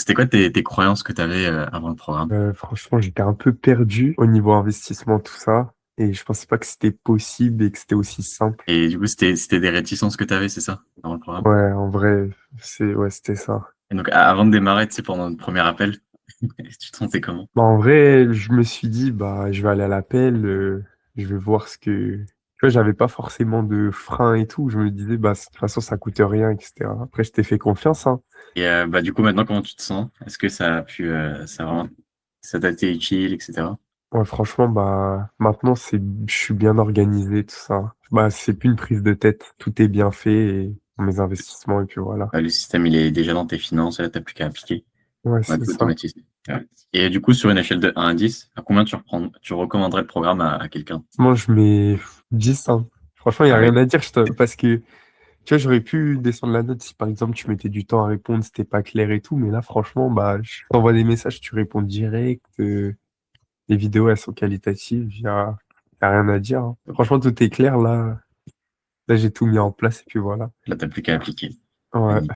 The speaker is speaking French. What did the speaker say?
c'était quoi tes croyances que tu avais, avant le programme? Franchement, j'étais un peu perdu au niveau investissement, tout ça et je pensais pas que c'était possible et que c'était aussi simple. Et du coup, c'était des réticences que tu avais, c'est ça? Avant le programme? Ouais, en vrai, c'était ça. Et donc a avant de démarrer, tu sais, pendant notre premier appel, tu te sentais comment? Bah, en vrai, je me suis dit: «Bah, je vais aller à l'appel, je vais voir ce que» tu vois, j'avais pas forcément de frein et tout. Je me disais: «Bah, de toute façon, ça coûte rien» et cetera. Après, je t'ai fait confiance, hein. Et bah, du coup, maintenant, comment tu te sens? Est-ce que ça a pu, ça t'a été utile et cetera? Ouais, franchement, bah, maintenant, je suis bien organisé, tout ça. Bah, c'est plus une prise de tête. Tout est bien fait et mes investissements et puis voilà. Bah, le système, il est déjà dans tes finances, là, tu plus qu'à appliquer. Ouais, Ouais, c'est tout ça. automatisé. Ouais. Et du coup, sur une échelle de 1 à 10, à combien tu recommanderais le programme à quelqu'un? Moi, je mets 10, hein. Franchement, il y a Ah rien oui? à dire, parce que, tu vois, j'aurais pu descendre la note si, par exemple, tu mettais du temps à répondre, c'était pas clair et tout, mais là, franchement, bah, je t'envoie des messages, tu réponds direct, les vidéos, elles sont qualitatives, il y a rien à dire, hein. OK. Franchement, tout est clair, là, j'ai tout mis en place et puis voilà. Là, tu plus qu'à appliquer. Ouais. Magnifique.